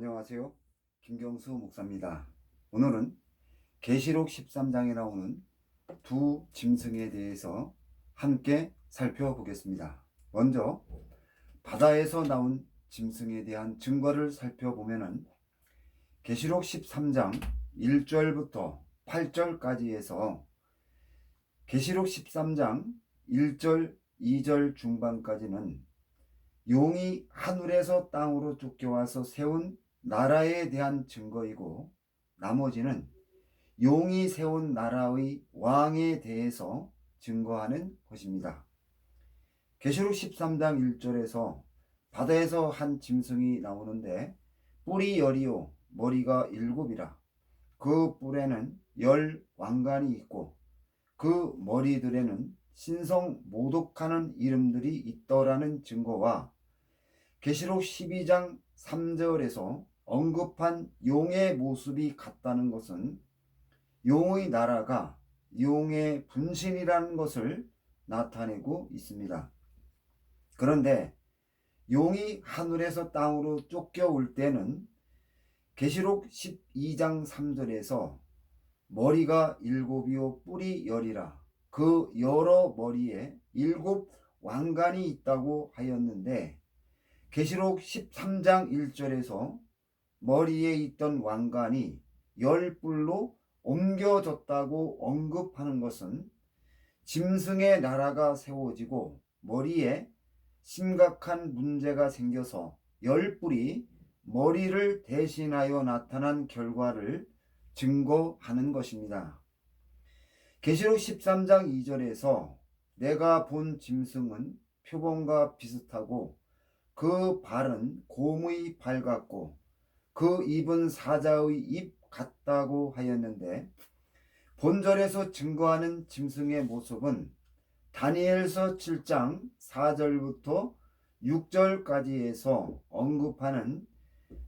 안녕하세요. 김경수 목사입니다. 오늘은 계시록 13장에 나오는 두 짐승에 대해서 함께 살펴보겠습니다. 먼저 바다에서 나온 짐승에 대한 증거를 살펴보면은 계시록 13장 1절부터 8절까지에서 계시록 13장 1절, 2절 중반까지는 용이 하늘에서 땅으로 쫓겨와서 세운 나라에 대한 증거이고, 나머지는 용이 세운 나라의 왕에 대해서 증거하는 것입니다. 계시록 13장 1절에서 바다에서 한 짐승이 나오는데 뿔이 열이요 머리가 일곱이라. 그 뿔에는 열 왕관이 있고 그 머리들에는 신성 모독하는 이름들이 있더라는 증거와 계시록 12장 3절에서 언급한 용의 모습이 같다는 것은 용의 나라가 용의 분신이라는 것을 나타내고 있습니다. 그런데 용이 하늘에서 땅으로 쫓겨올 때는 계시록 12장 3절에서 머리가 일곱이요 뿔이 열이라. 그 여러 머리에 일곱 왕관이 있다고 하였는데 계시록 13장 1절에서 머리에 있던 왕관이 열 뿔로 옮겨졌다고 언급하는 것은 짐승의 나라가 세워지고 머리에 심각한 문제가 생겨서 열 뿔이 머리를 대신하여 나타난 결과를 증거하는 것입니다. 계시록 13장 2절에서 내가 본 짐승은 표범과 비슷하고 그 발은 곰의 발 같고 그 입은 사자의 입 같다고 하였는데, 본절에서 증거하는 짐승의 모습은 다니엘서 7장 4절부터 6절까지에서 언급하는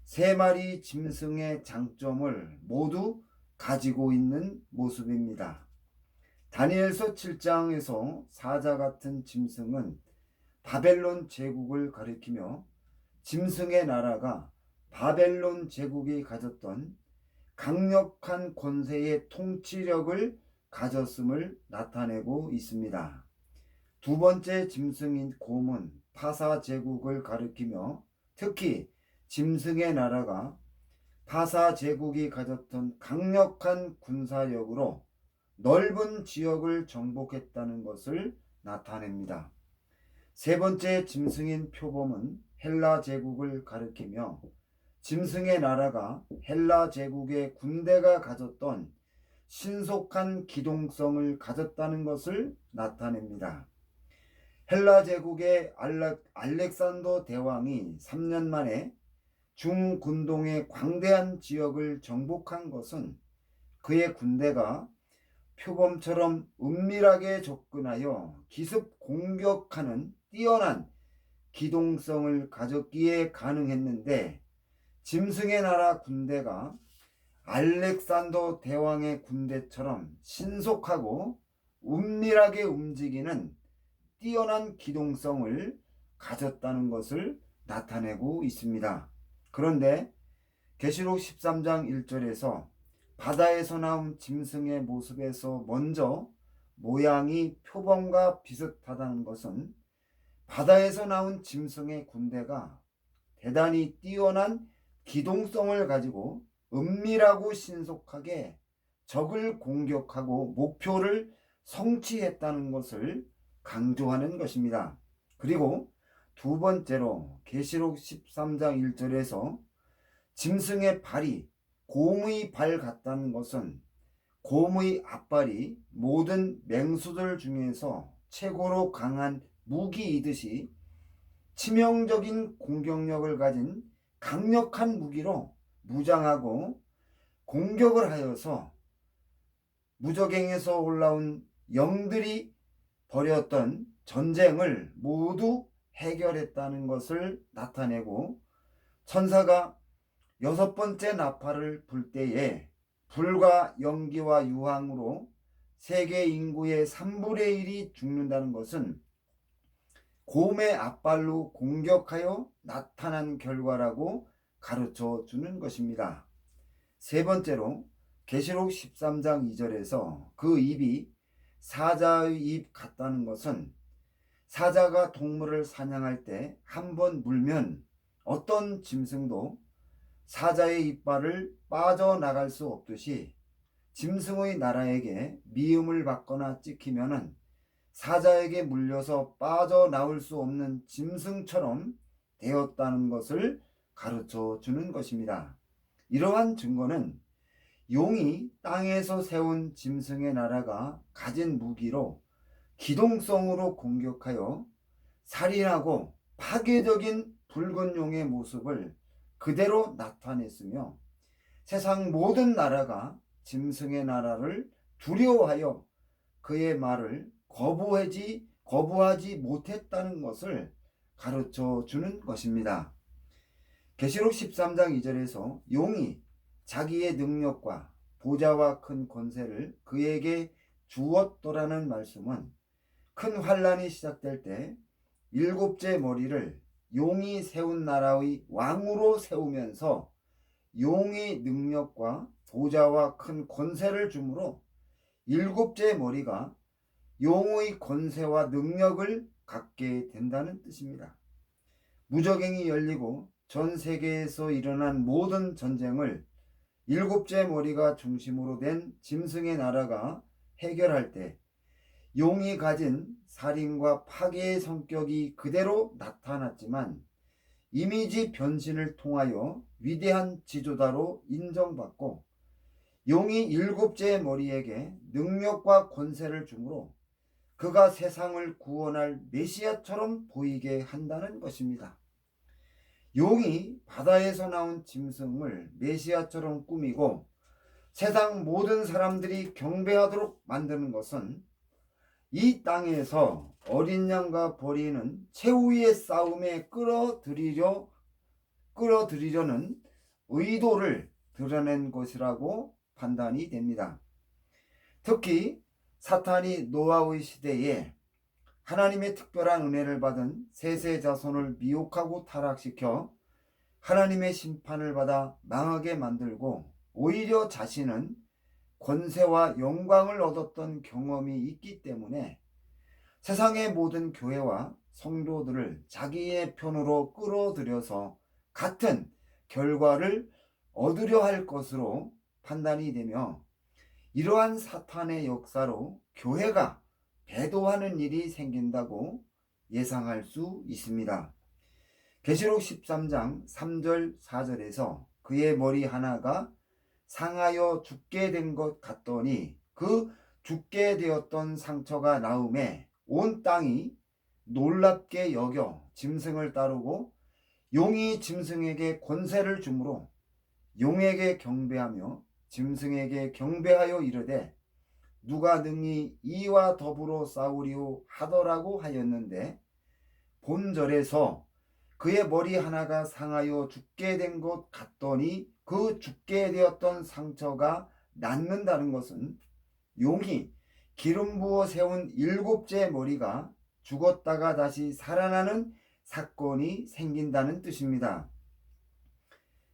세 마리 짐승의 장점을 모두 가지고 있는 모습입니다. 다니엘서 7장에서 사자 같은 짐승은 바벨론 제국을 가리키며 짐승의 나라가 바벨론 제국이 가졌던 강력한 권세의 통치력을 가졌음을 나타내고 있습니다. 두 번째 짐승인 곰은 파사 제국을 가리키며 특히 짐승의 나라가 파사 제국이 가졌던 강력한 군사력으로 넓은 지역을 정복했다는 것을 나타냅니다. 세 번째 짐승인 표범은 헬라 제국을 가리키며 짐승의 나라가 헬라 제국의 군대가 가졌던 신속한 기동성을 가졌다는 것을 나타냅니다. 헬라 제국의 알렉산더 대왕이 3년 만에 중군동의 광대한 지역을 정복한 것은 그의 군대가 표범처럼 은밀하게 접근하여 기습 공격하는 뛰어난 기동성을 가졌기에 가능했는데, 짐승의 나라 군대가 알렉산더 대왕의 군대처럼 신속하고 은밀하게 움직이는 뛰어난 기동성을 가졌다는 것을 나타내고 있습니다. 그런데 계시록 13장 1절에서 바다에서 나온 짐승의 모습에서 먼저 모양이 표범과 비슷하다는 것은 바다에서 나온 짐승의 군대가 대단히 뛰어난 기동성을 가지고 은밀하고 신속하게 적을 공격하고 목표를 성취했다는 것을 강조하는 것입니다. 그리고 두 번째로 계시록 13장 1절에서 짐승의 발이 곰의 발 같다는 것은 곰의 앞발이 모든 맹수들 중에서 최고로 강한 무기이듯이 치명적인 공격력을 가진 강력한 무기로 무장하고 공격을 하여서 무적행에서 올라온 영들이 벌였던 전쟁을 모두 해결했다는 것을 나타내고, 천사가 여섯 번째 나팔을 불 때에 불과 연기와 유황으로 세계 인구의 3분의 1이 죽는다는 것은 곰의 앞발로 공격하여 나타난 결과라고 가르쳐 주는 것입니다. 세 번째로 계시록 13장 2절에서 그 입이 사자의 입 같다는 것은 사자가 동물을 사냥할 때 한 번 물면 어떤 짐승도 사자의 이빨을 빠져나갈 수 없듯이 짐승의 나라에게 미움을 받거나 찍히면은 사자에게 물려서 빠져나올 수 없는 짐승처럼 되었다는 것을 가르쳐 주는 것입니다. 이러한 증거는 용이 땅에서 세운 짐승의 나라가 가진 무기로 기동성으로 공격하여 살인하고 파괴적인 붉은 용의 모습을 그대로 나타냈으며 세상 모든 나라가 짐승의 나라를 두려워하여 그의 말을 거부하지 못했다는 것을 가르쳐 주는 것입니다. 계시록 13장 2절에서 용이 자기의 능력과 보좌와 큰 권세를 그에게 주었더라는 말씀은 큰 환란이 시작될 때 일곱째 머리를 용이 세운 나라의 왕으로 세우면서 용의 능력과 보좌와 큰 권세를 주므로 일곱째 머리가 용의 권세와 능력을 갖게 된다는 뜻입니다. 무적행이 열리고 전 세계에서 일어난 모든 전쟁을 일곱째 머리가 중심으로 된 짐승의 나라가 해결할 때 용이 가진 살인과 파괴의 성격이 그대로 나타났지만 이미지 변신을 통하여 위대한 지도자로 인정받고 용이 일곱째 머리에게 능력과 권세를 주므로 그가 세상을 구원할 메시아처럼 보이게 한다는 것입니다. 용이 바다에서 나온 짐승을 메시아처럼 꾸미고 세상 모든 사람들이 경배하도록 만드는 것은 이 땅에서 어린 양과 벌이는 최후의 싸움에 끌어들이려는 의도를 드러낸 것이라고 판단이 됩니다. 특히 사탄이 노아의 시대에 하나님의 특별한 은혜를 받은 셋의 자손을 미혹하고 타락시켜 하나님의 심판을 받아 망하게 만들고 오히려 자신은 권세와 영광을 얻었던 경험이 있기 때문에 세상의 모든 교회와 성도들을 자기의 편으로 끌어들여서 같은 결과를 얻으려 할 것으로 판단이 되며 이러한 사탄의 역사로 교회가 배도하는 일이 생긴다고 예상할 수 있습니다. 계시록 13장 3절 4절에서 그의 머리 하나가 상하여 죽게 된 것 같더니 그 죽게 되었던 상처가 나음에 온 땅이 놀랍게 여겨 짐승을 따르고 용이 짐승에게 권세를 주므로 용에게 경배하며 짐승에게 경배하여 이르되 누가 능히 이와 더불어 싸우리오 하더라고 하였는데 본절에서 그의 머리 하나가 상하여 죽게 된 것 같더니 그 죽게 되었던 상처가 낫는다는 것은 용이 기름 부어 세운 일곱째 머리가 죽었다가 다시 살아나는 사건이 생긴다는 뜻입니다.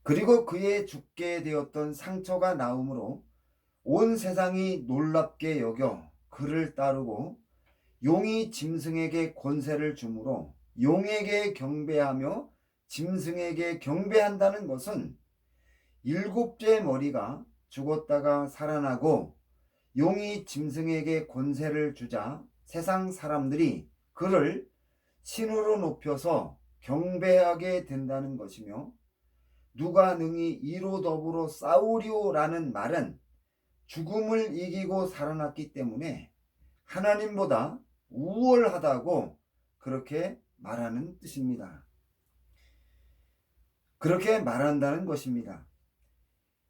그리고 그의 죽게 되었던 상처가 나음으로 온 세상이 놀랍게 여겨 그를 따르고 용이 짐승에게 권세를 주므로 용에게 경배하며 짐승에게 경배한다는 것은 일곱째 머리가 죽었다가 살아나고 용이 짐승에게 권세를 주자 세상 사람들이 그를 신으로 높여서 경배하게 된다는 것이며 누가 능히 이로 더불어 싸우리오라는 말은 죽음을 이기고 살아났기 때문에 하나님보다 우월하다고 그렇게 말하는 뜻입니다. 그렇게 말한다는 것입니다.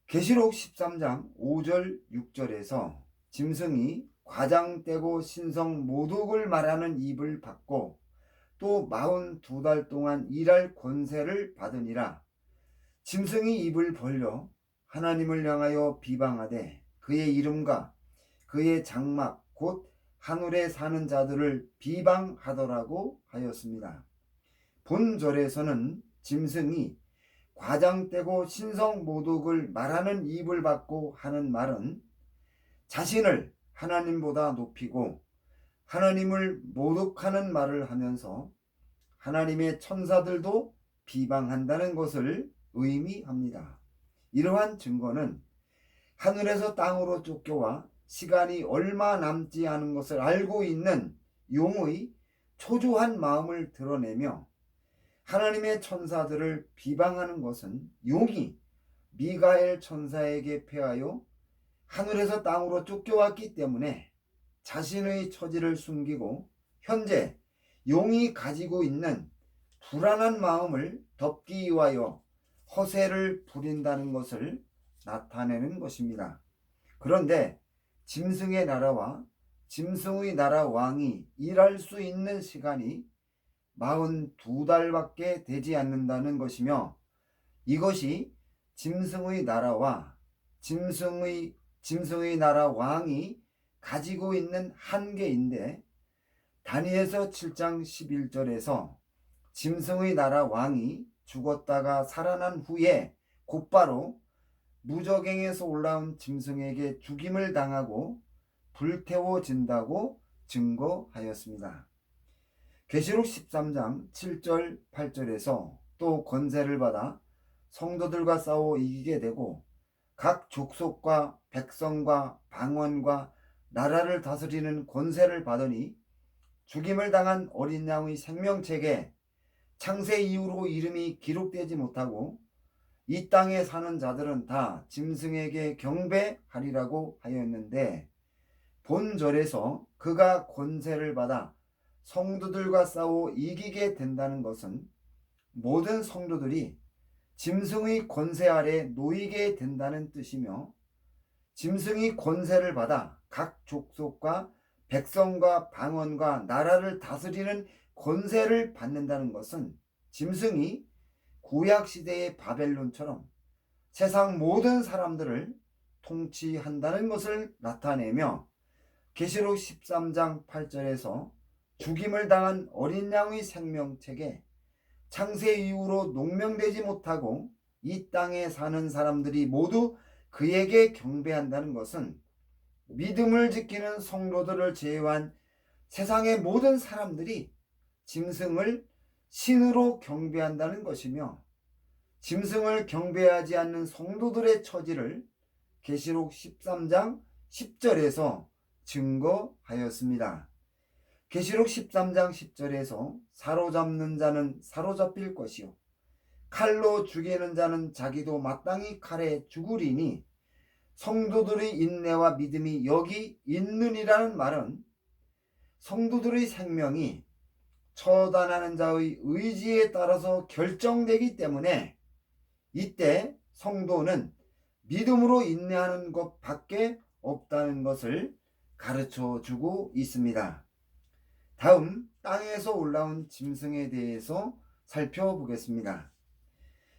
계시록 13장 5절 6절에서 짐승이 과장되고 신성 모독을 말하는 입을 받고 또 42달 동안 일할 권세를 받으니라. 짐승이 입을 벌려 하나님을 향하여 비방하되 그의 이름과 그의 장막 곧 하늘에 사는 자들을 비방하더라고 하였습니다. 본절에서는 짐승이 과장되고 신성모독을 말하는 입을 받고 하는 말은 자신을 하나님보다 높이고 하나님을 모독하는 말을 하면서 하나님의 천사들도 비방한다는 것을 의미합니다. 이러한 증거는 하늘에서 땅으로 쫓겨와 시간이 얼마 남지 않은 것을 알고 있는 용의 초조한 마음을 드러내며 하나님의 천사들을 비방하는 것은 용이 미가엘 천사에게 패하여 하늘에서 땅으로 쫓겨왔기 때문에 자신의 처지를 숨기고 현재 용이 가지고 있는 불안한 마음을 덮기 위하여 허세를 부린다는 것을 나타내는 것입니다. 그런데 짐승의 나라와 짐승의 나라 왕이 일할 수 있는 시간이 42달밖에 되지 않는다는 것이며 이것이 짐승의 나라와 짐승의 나라 왕이 가지고 있는 한계인데 다니엘서 7장 11절에서 짐승의 나라 왕이 죽었다가 살아난 후에 곧바로 무저갱에서 올라온 짐승에게 죽임을 당하고 불태워진다고 증거하였습니다. 계시록 13장 7절 8절에서 또 권세를 받아 성도들과 싸워 이기게 되고 각 족속과 백성과 방언과 나라를 다스리는 권세를 받으니 죽임을 당한 어린 양의 생명책에 창세 이후로 이름이 기록되지 못하고 이 땅에 사는 자들은 다 짐승에게 경배하리라고 하였는데 본절에서 그가 권세를 받아 성도들과 싸워 이기게 된다는 것은 모든 성도들이 짐승의 권세 아래 놓이게 된다는 뜻이며 짐승이 권세를 받아 각 족속과 백성과 방언과 나라를 다스리는 권세를 받는다는 것은 짐승이 구약시대의 바벨론처럼 세상 모든 사람들을 통치한다는 것을 나타내며 계시록 13장 8절에서 죽임을 당한 어린 양의 생명책에 창세 이후로 농명되지 못하고 이 땅에 사는 사람들이 모두 그에게 경배한다는 것은 믿음을 지키는 성도들을 제외한 세상의 모든 사람들이 짐승을 신으로 경배한다는 것이며 짐승을 경배하지 않는 성도들의 처지를 계시록 13장 10절에서 증거하였습니다. 계시록 13장 10절에서 사로잡는 자는 사로잡힐 것이요 칼로 죽이는 자는 자기도 마땅히 칼에 죽으리니 성도들의 인내와 믿음이 여기 있느니라는 말은 성도들의 생명이 처단하는 자의 의지에 따라서 결정되기 때문에 이때 성도는 믿음으로 인내하는 것밖에 없다는 것을 가르쳐 주고 있습니다. 다음 땅에서 올라온 짐승에 대해서 살펴보겠습니다.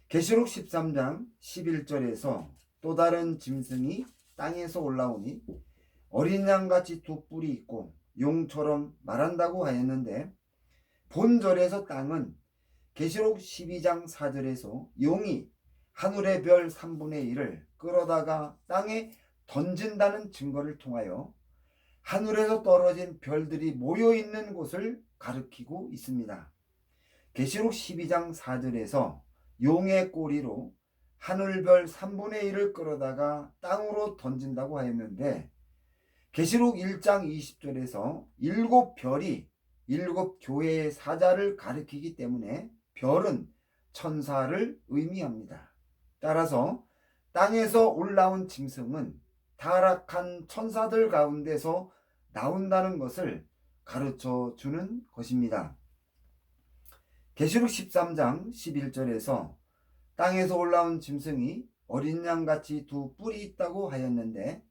계시록 13장 11절에서 또 다른 짐승이 땅에서 올라오니 어린 양같이 두 뿔이 있고 용처럼 말한다고 하였는데 본절에서 땅은 계시록 12장 4절에서 용이 하늘의 별 3분의 1을 끌어다가 땅에 던진다는 증거를 통하여 하늘에서 떨어진 별들이 모여있는 곳을 가리키고 있습니다. 계시록 12장 4절에서 용의 꼬리로 하늘별 3분의 1을 끌어다가 땅으로 던진다고 하였는데 계시록 1장 20절에서 7별이 7교회의 사자를 가리키기 때문에 별은 천사를 의미합니다. 따라서 땅에서 올라온 짐승은 타락한 천사들 가운데서 나온다는 것을 가르쳐 주는 것입니다. 계시록 13장 11절에서 땅에서 올라온 짐승이 어린 양같이 두 뿔이 있다고 하였는데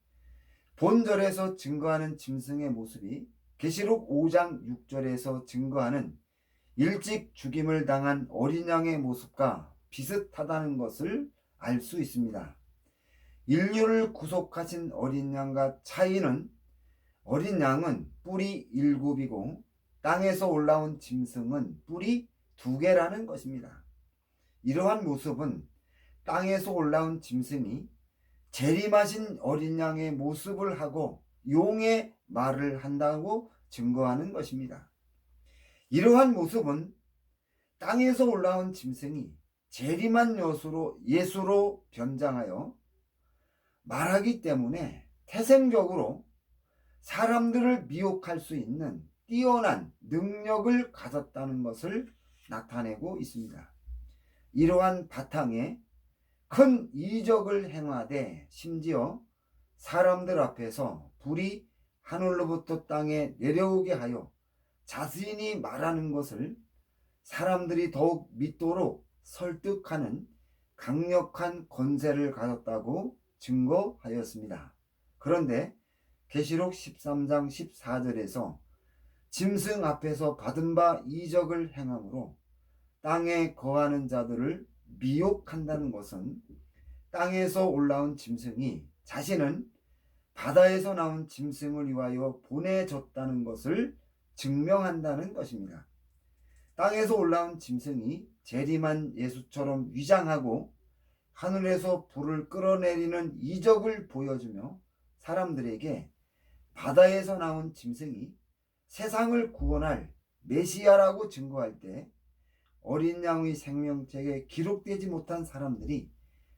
본절에서 증거하는 짐승의 모습이 계시록 5장 6절에서 증거하는 일찍 죽임을 당한 어린 양의 모습과 비슷하다는 것을 알 수 있습니다. 인류를 구속하신 어린 양과 차이는 어린 양은 뿔이 7이고 땅에서 올라온 짐승은 뿔이 2개라는 것입니다. 이러한 모습은 땅에서 올라온 짐승이 재림하신 어린 양의 모습을 하고 용의 말을 한다고 증거하는 것입니다. 이러한 모습은 땅에서 올라온 짐승이 재림한 예수로 변장하여 말하기 때문에 태생적으로 사람들을 미혹할 수 있는 뛰어난 능력을 가졌다는 것을 나타내고 있습니다. 이러한 바탕에 큰 이적을 행하되 심지어 사람들 앞에서 불이 하늘로부터 땅에 내려오게 하여 자신이 말하는 것을 사람들이 더욱 믿도록 설득하는 강력한 권세를 가졌다고 증거하였습니다. 그런데 계시록 13장 14절에서 짐승 앞에서 받은 바 이적을 행함으로 땅에 거하는 자들을 미혹한다는 것은 땅에서 올라온 짐승이 자신은 바다에서 나온 짐승을 위하여 보내졌다는 것을 증명한다는 것입니다. 땅에서 올라온 짐승이 재림한 예수처럼 위장하고 하늘에서 불을 끌어내리는 이적을 보여주며 사람들에게 바다에서 나온 짐승이 세상을 구원할 메시아라고 증거할 때 어린 양의 생명책에 기록되지 못한 사람들이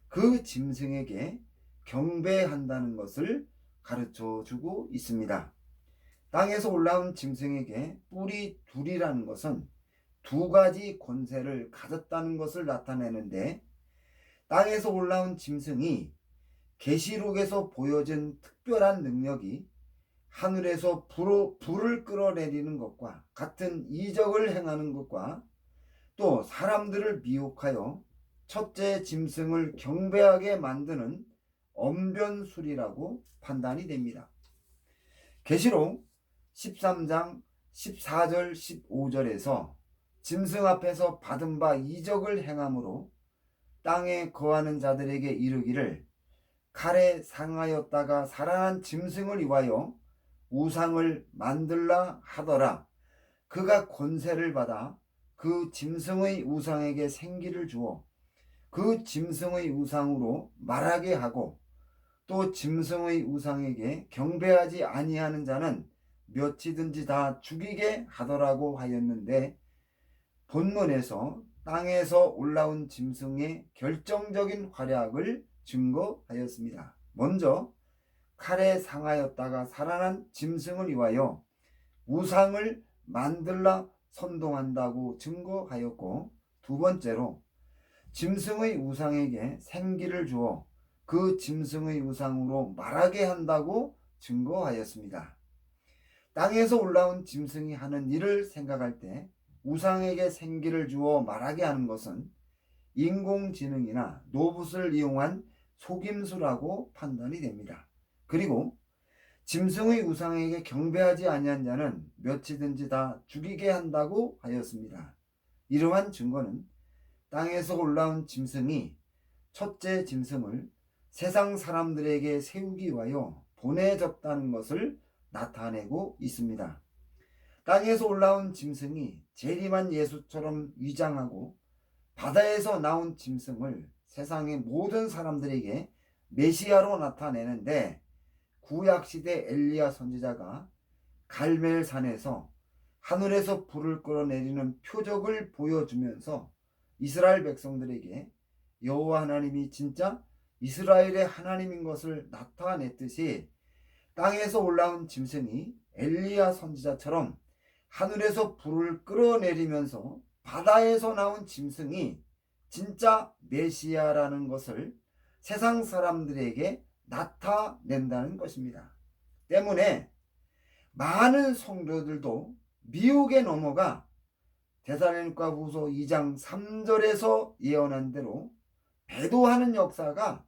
그 짐승에게 경배한다는 것을 가르쳐 주고 있습니다. 땅에서 올라온 짐승에게 뿔이 둘이라는 것은 두 가지 권세를 가졌다는 것을 나타내는데, 땅에서 올라온 짐승이 계시록에서 보여진 특별한 능력이 하늘에서 불을 끌어내리는 것과 같은 이적을 행하는 것과 또 사람들을 미혹하여 첫째 짐승을 경배하게 만드는 언변술이라고 판단이 됩니다. 계시록 13장 14절 15절에서 짐승 앞에서 받은 바 이적을 행함으로 땅에 거하는 자들에게 이르기를 칼에 상하였다가 살아난 짐승을 위하여 우상을 만들라 하더라. 그가 권세를 받아 그 짐승의 우상에게 생기를 주어 그 짐승의 우상으로 말하게 하고 또 짐승의 우상에게 경배하지 아니하는 자는 몇이든지 다 죽이게 하더라고 하였는데, 본문에서 땅에서 올라온 짐승의 결정적인 활약을 증거하였습니다. 먼저 칼에 상하였다가 살아난 짐승을 위하여 우상을 만들라 선동한다고 증거하였고, 두 번째로 짐승의 우상에게 생기를 주어 그 짐승의 우상으로 말하게 한다고 증거하였습니다. 땅에서 올라온 짐승이 하는 일을 생각할 때 우상에게 생기를 주어 말하게 하는 것은 인공지능이나 로봇을 이용한 속임수라고 판단이 됩니다. 그리고 짐승의 우상에게 경배하지 아니한 자는 몇이든지 다 죽이게 한다고 하였습니다. 이러한 증거는 땅에서 올라온 짐승이 첫째 짐승을 세상 사람들에게 세우기 위하여 보내졌다는 것을 나타내고 있습니다. 땅에서 올라온 짐승이 재림한 예수처럼 위장하고 바다에서 나온 짐승을 세상의 모든 사람들에게 메시아로 나타내는데, 구약시대 엘리야 선지자가 갈멜산에서 하늘에서 불을 끌어내리는 표적을 보여주면서 이스라엘 백성들에게 여호와 하나님이 진짜 이스라엘의 하나님인 것을 나타냈듯이 땅에서 올라온 짐승이 엘리야 선지자처럼 하늘에서 불을 끌어내리면서 바다에서 나온 짐승이 진짜 메시아라는 것을 세상 사람들에게 나타낸다는 것입니다. 때문에 많은 성도들도 미혹에 넘어가 데살로니가후서 2장 3절에서 예언한 대로 배도하는 역사가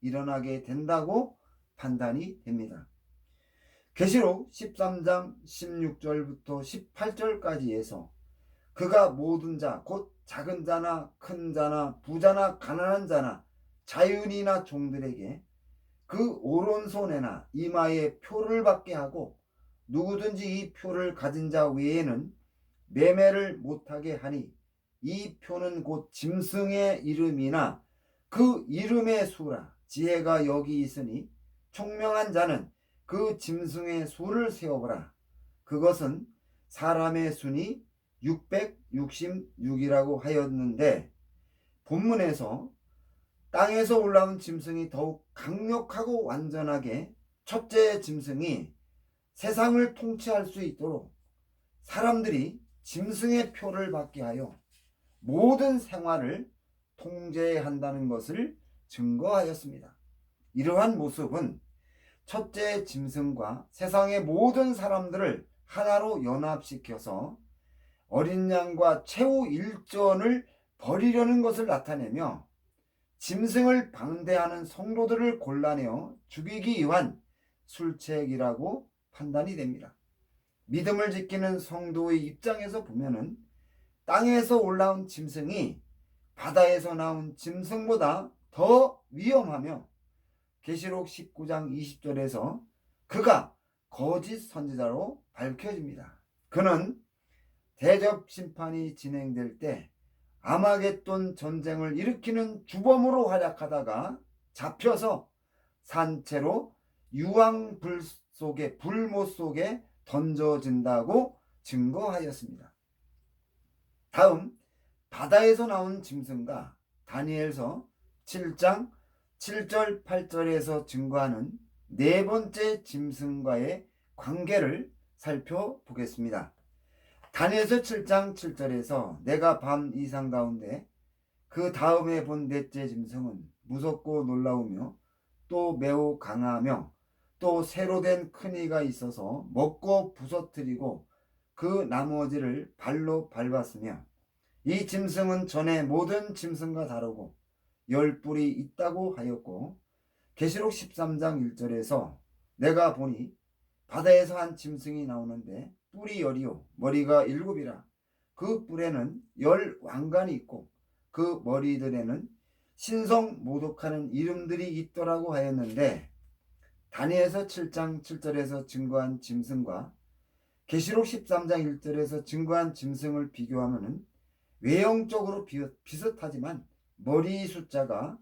일어나게 된다고 판단이 됩니다. 계시록 13장 16절부터 18절까지 해서 그가 모든 자 곧 작은 자나 큰 자나 부자나 가난한 자나 자유인이나 종들에게 그 오른손에나 이마에 표를 받게 하고 누구든지 이 표를 가진 자 외에는 매매를 못하게 하니 이 표는 곧 짐승의 이름이나 그 이름의 수라. 지혜가 여기 있으니 총명한 자는 그 짐승의 수를 세어보라. 그것은 사람의 순이 666이라고 하였는데, 본문에서 땅에서 올라온 짐승이 더욱 강력하고 완전하게 첫째 짐승이 세상을 통치할 수 있도록 사람들이 짐승의 표를 받게 하여 모든 생활을 통제한다는 것을 증거하였습니다. 이러한 모습은 첫째 짐승과 세상의 모든 사람들을 하나로 연합시켜서 어린 양과 최후 일전을 벌이려는 것을 나타내며 짐승을 방대하는 성도들을 골라내어 죽이기 위한 술책이라고 판단이 됩니다. 믿음을 지키는 성도의 입장에서 보면은 땅에서 올라온 짐승이 바다에서 나온 짐승보다 더 위험하며, 계시록 19장 20절에서 그가 거짓 선지자로 밝혀집니다. 그는 대접 심판이 진행될 때 아마겟돈 전쟁을 일으키는 주범으로 활약하다가 잡혀서 산채로 유황불 속에, 불못 속에 던져진다고 증거하였습니다. 다음, 바다에서 나온 짐승과 다니엘서 7장 7절 8절에서 증거하는 네 번째 짐승과의 관계를 살펴보겠습니다. 다니엘서 7장 7절에서 내가 밤 이상 가운데 그 다음에 본 넷째 짐승은 무섭고 놀라우며 또 매우 강하며 또 새로 된 큰 이가 있어서 먹고 부서뜨리고 그 나머지를 발로 밟았으며, 이 짐승은 전에 모든 짐승과 다르고 10뿔이 있다고 하였고, 계시록 13장 1절에서 내가 보니 바다에서 한 짐승이 나오는데 뿔이 10이요 머리가 7이라. 그 뿔에는 10 왕관이 있고 그 머리들에는 신성 모독하는 이름들이 있더라고 하였는데, 다니엘서 7장 7절에서 증거한 짐승과 계시록 13장 1절에서 증거한 짐승을 비교하면 외형적으로 비슷하지만 머리 숫자가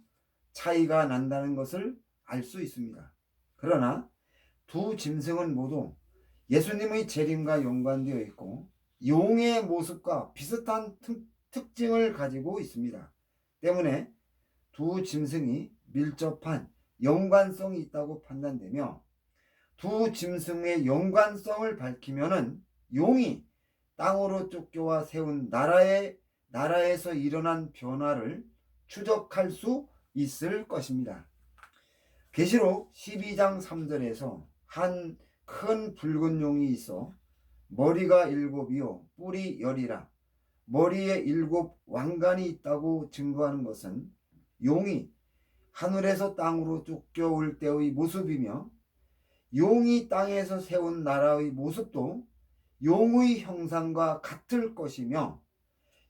차이가 난다는 것을 알 수 있습니다. 그러나 두 짐승은 모두 예수님의 재림과 연관되어 있고 용의 모습과 비슷한 특징을 가지고 있습니다. 때문에 두 짐승이 밀접한 연관성이 있다고 판단되며, 두 짐승의 연관성을 밝히면은 용이 땅으로 쫓겨와 세운 나라에서 일어난 변화를 추적할 수 있을 것입니다. 계시록 12장 3절에서 한 큰 붉은 용이 있어 머리가 7이요 뿔이 10이라. 머리에 7 왕관이 있다고 증거하는 것은 용이 하늘에서 땅으로 쫓겨올 때의 모습이며, 용이 땅에서 세운 나라의 모습도 용의 형상과 같을 것이며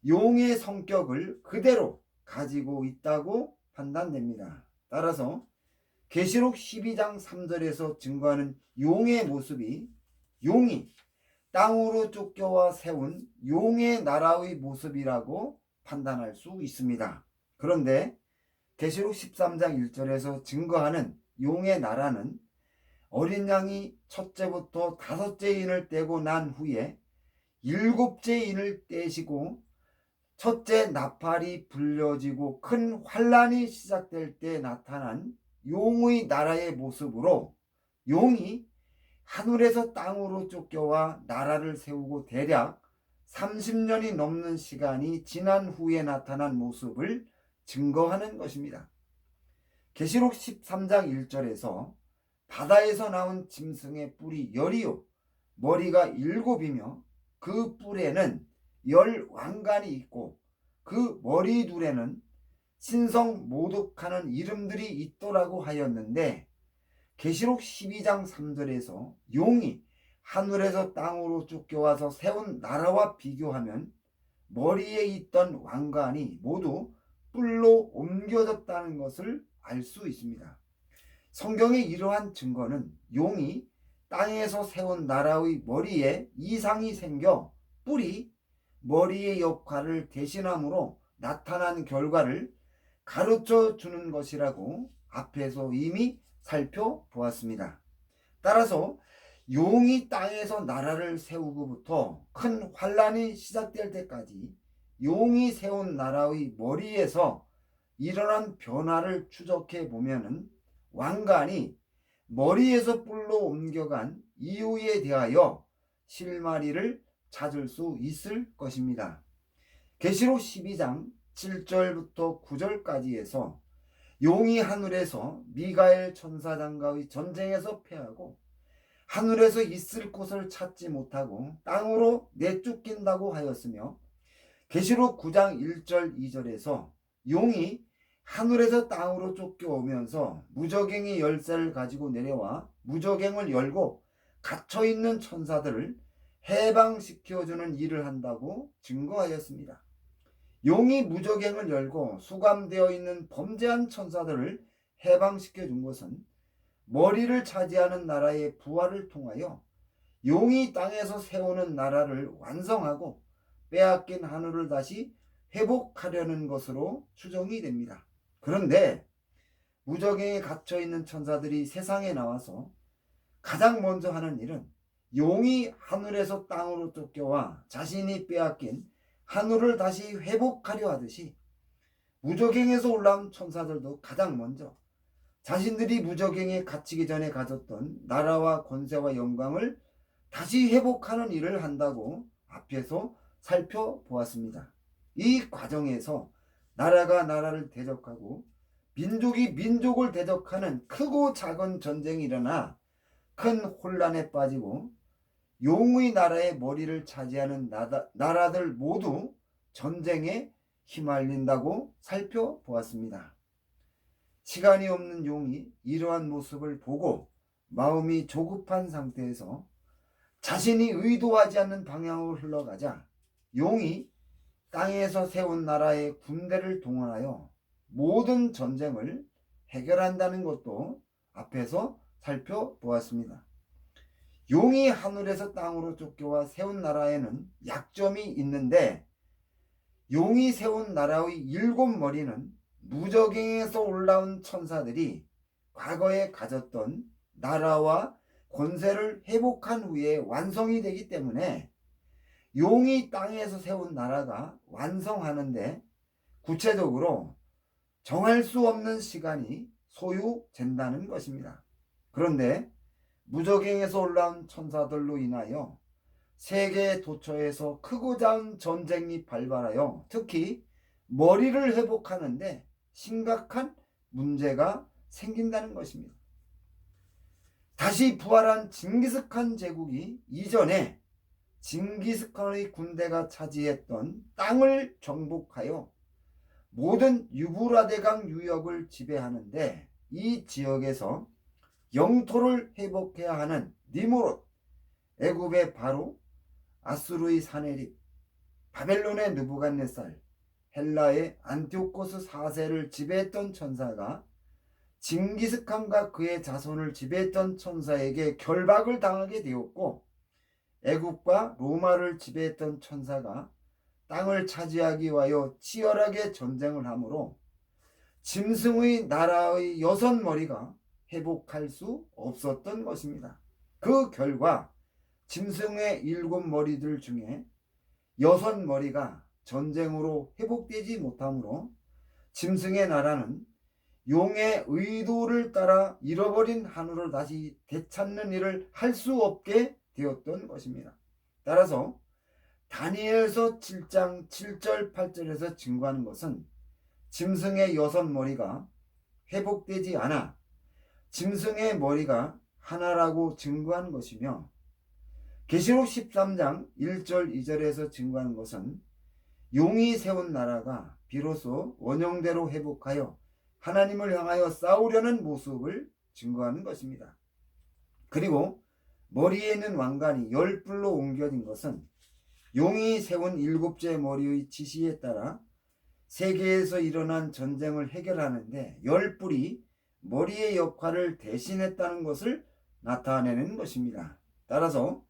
용의 성격을 그대로 가지고 있다고 판단됩니다. 따라서 계시록 12장 3절에서 증거하는 용의 모습이 용이 땅으로 쫓겨와 세운 용의 나라의 모습이라고 판단할 수 있습니다. 그런데 계시록 13장 1절에서 증거하는 용의 나라는 어린 양이 첫째부터 다섯째 인을 떼고 난 후에 일곱째 인을 떼시고 첫째 나팔이 불려지고 큰 환란이 시작될 때 나타난 용의 나라의 모습으로, 용이 하늘에서 땅으로 쫓겨와 나라를 세우고 대략 30년이 넘는 시간이 지난 후에 나타난 모습을 증거하는 것입니다. 계시록 13장 1절에서 바다에서 나온 짐승의 뿔이 10이요 머리가 7이며 그 뿔에는 10 왕관이 있고 그 머리 둘에는 신성 모독하는 이름들이 있더라고 하였는데, 계시록 12장 3절에서 용이 하늘에서 땅으로 쫓겨와서 세운 나라와 비교하면 머리에 있던 왕관이 모두 뿔로 옮겨졌다는 것을 알 수 있습니다. 성경의 이러한 증거는 용이 땅에서 세운 나라의 머리에 이상이 생겨 뿔이 머리의 역할을 대신함으로 나타난 결과를 가르쳐 주는 것이라고 앞에서 이미 살펴보았습니다. 따라서 용이 땅에서 나라를 세우고부터 큰 환란이 시작될 때까지 용이 세운 나라의 머리에서 일어난 변화를 추적해 보면은 왕관이 머리에서 뿔로 옮겨간 이유에 대하여 실마리를 찾을 수 있을 것입니다. 계시록 12장 7절부터 9절까지에서 용이 하늘에서 미가엘 천사장과의 전쟁에서 패하고 하늘에서 있을 곳을 찾지 못하고 땅으로 내쫓긴다고 하였으며, 계시록 9장 1절 2절에서 용이 하늘에서 땅으로 쫓겨오면서 무저갱이 열쇠를 가지고 내려와 무저갱을 열고 갇혀있는 천사들을 해방시켜주는 일을 한다고 증거하였습니다. 용이 무저갱을 열고 수감되어 있는 범죄한 천사들을 해방시켜 준 것은 머리를 차지하는 나라의 부활을 통하여 용이 땅에서 세우는 나라를 완성하고 빼앗긴 하늘을 다시 회복하려는 것으로 추정이 됩니다. 그런데 무저갱에 갇혀있는 천사들이 세상에 나와서 가장 먼저 하는 일은 용이 하늘에서 땅으로 쫓겨와 자신이 빼앗긴 하늘을 다시 회복하려 하듯이 무저갱에서 올라온 천사들도 가장 먼저 자신들이 무저갱에 갇히기 전에 가졌던 나라와 권세와 영광을 다시 회복하는 일을 한다고 앞에서 살펴보았습니다. 이 과정에서 나라가 나라를 대적하고 민족이 민족을 대적하는 크고 작은 전쟁이 일어나 큰 혼란에 빠지고 용의 나라의 머리를 차지하는 나라들 모두 전쟁에 휘말린다고 살펴보았습니다. 시간이 없는 용이 이러한 모습을 보고 마음이 조급한 상태에서 자신이 의도하지 않는 방향으로 흘러가자 용이 땅에서 세운 나라의 군대를 동원하여 모든 전쟁을 해결한다는 것도 앞에서 살펴보았습니다. 용이 하늘에서 땅으로 쫓겨와 세운 나라에는 약점이 있는데, 용이 세운 나라의 7머리는 무저갱에서 올라온 천사들이 과거에 가졌던 나라와 권세를 회복한 후에 완성이 되기 때문에 용이 땅에서 세운 나라가 완성하는데 구체적으로 정할 수 없는 시간이 소요된다는 것입니다. 그런데 무저갱에서 올라온 천사들로 인하여 세계 도처에서 크고 작은 전쟁이 발발하여 특히 머리를 회복하는데 심각한 문제가 생긴다는 것입니다. 다시 부활한 징기스칸 제국이 이전에 징기스칸의 군대가 차지했던 땅을 정복하여 모든 유브라데강 유역을 지배하는데, 이 지역에서 영토를 회복해야 하는 니무롯, 애굽의 바로, 아수르의 사네립, 바벨론의 느부갓네살, 헬라의 안티오코스 4세를 지배했던 천사가 징기스칸과 그의 자손을 지배했던 천사에게 결박을 당하게 되었고, 애국과 로마를 지배했던 천사가 땅을 차지하기 위하여 치열하게 전쟁을 하므로 짐승의 나라의 6머리가 회복할 수 없었던 것입니다. 그 결과 짐승의 7머리들 중에 6머리가 전쟁으로 회복되지 못하므로 짐승의 나라는 용의 의도를 따라 잃어버린 하늘을 다시 되찾는 일을 할 수 없게 되었던 것입니다. 따라서 다니엘서 7장 7절 8절에서 증거하는 것은 짐승의 6머리가 회복되지 않아 짐승의 머리가 하나라고 증거하는 것이며, 계시록 13장 1절 2절에서 증거하는 것은 용이 세운 나라가 비로소 원형대로 회복하여 하나님을 향하여 싸우려는 모습을 증거하는 것입니다. 그리고 머리에 있는 왕관이 10뿔로 옮겨진 것은 용이 세운 7째 머리의 지시에 따라 세계에서 일어난 전쟁을 해결하는데 10뿔이 머리의 역할을 대신했다는 것을 나타내는 것입니다. 따라서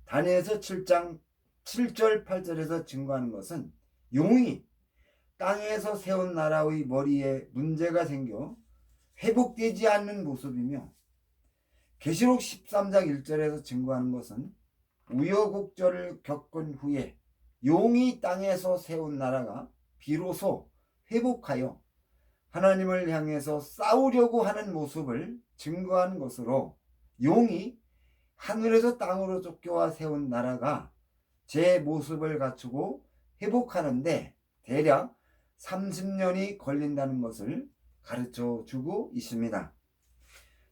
다니엘서 7장 7절 8절에서 증거하는 것은 용이 땅에서 세운 나라의 머리에 문제가 생겨 회복되지 않는 모습이며, 계시록 13장 1절에서 증거하는 것은 우여곡절을 겪은 후에 용이 땅에서 세운 나라가 비로소 회복하여 하나님을 향해서 싸우려고 하는 모습을 증거하는 것으로, 용이 하늘에서 땅으로 쫓겨와 세운 나라가 제 모습을 갖추고 회복하는데 대략 30년이 걸린다는 것을 가르쳐 주고 있습니다.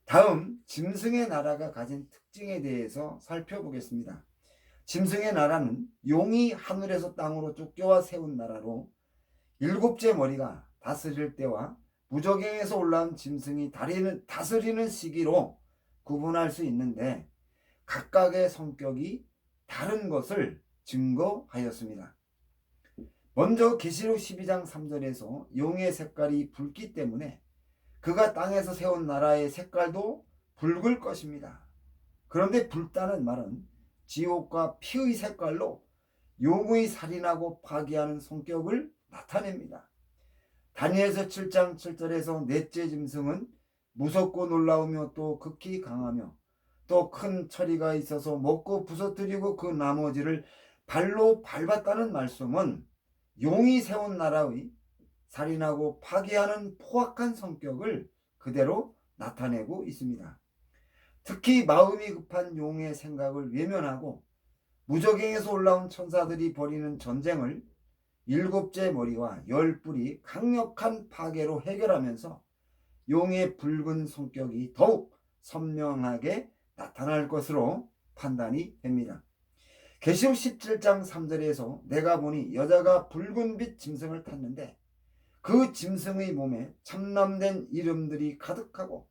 다음, 짐승의 나라가 가진 특징에 대해서 살펴보겠습니다. 짐승의 나라는 용이 하늘에서 땅으로 쫓겨와 세운 나라로, 일곱째 머리가 다스릴 때와 무저갱에서 올라온 짐승이 다스리는 시기로 구분할 수 있는데, 각각의 성격이 다른 것을 증거하였습니다. 먼저 계시록 12장 3절에서 용의 색깔이 붉기 때문에 그가 땅에서 세운 나라의 색깔도 붉을 것입니다. 그런데 붉다는 말은 지옥과 피의 색깔로 용의 살인하고 파괴하는 성격을 나타냅니다. 다니엘서 7장 7절에서 넷째 짐승은 무섭고 놀라우며 또 극히 강하며 또 큰 처리가 있어서 먹고 부서뜨리고 그 나머지를 발로 밟았다는 말씀은 용이 세운 나라의 살인하고 파괴하는 포악한 성격을 그대로 나타내고 있습니다. 특히 마음이 급한 용의 생각을 외면하고 무저갱에서 올라온 천사들이 벌이는 전쟁을 일곱째 머리와 열 뿔이 강력한 파괴로 해결하면서 용의 붉은 성격이 더욱 선명하게 나타날 것으로 판단이 됩니다. 계시록 17장 3절에서 내가 보니 여자가 붉은빛 짐승을 탔는데 그 짐승의 몸에 참남된 이름들이 가득하고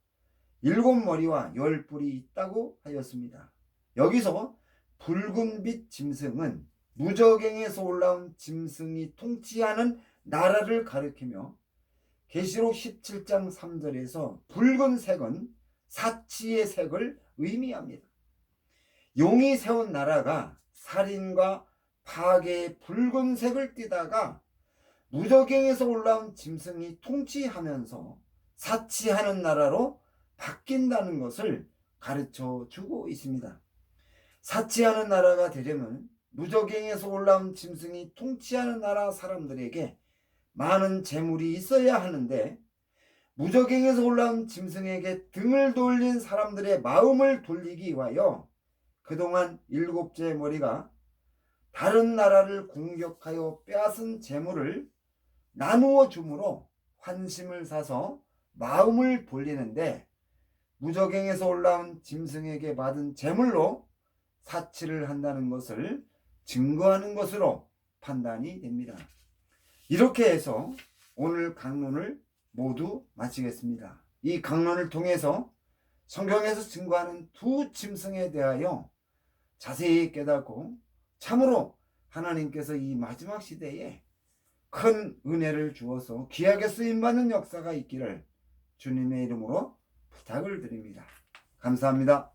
일곱 머리와 열 뿔이 있다고 하였습니다. 여기서 붉은빛 짐승은 무저갱에서 올라온 짐승이 통치하는 나라를 가리키며, 계시록 17장 3절에서 붉은색은 사치의 색을 의미합니다. 용이 세운 나라가 살인과 파괴의 붉은색을 띠다가 무저갱에서 올라온 짐승이 통치하면서 사치하는 나라로 바뀐다는 것을 가르쳐 주고 있습니다. 사치하는 나라가 되려면 무저갱에서 올라온 짐승이 통치하는 나라 사람들에게 많은 재물이 있어야 하는데, 무저갱에서 올라온 짐승에게 등을 돌린 사람들의 마음을 돌리기 위하여 그동안 일곱째 머리가 다른 나라를 공격하여 빼앗은 재물을 나누어 주므로 환심을 사서 마음을 돌리는데, 무저갱에서 올라온 짐승에게 받은 재물로 사치를 한다는 것을 증거하는 것으로 판단이 됩니다. 이렇게 해서 오늘 강론을 모두 마치겠습니다. 이 강론을 통해서 성경에서 증거하는 두 짐승에 대하여 자세히 깨닫고 참으로 하나님께서 이 마지막 시대에 큰 은혜를 주어서 귀하게 쓰임받는 역사가 있기를 주님의 이름으로 부탁을 드립니다. 감사합니다.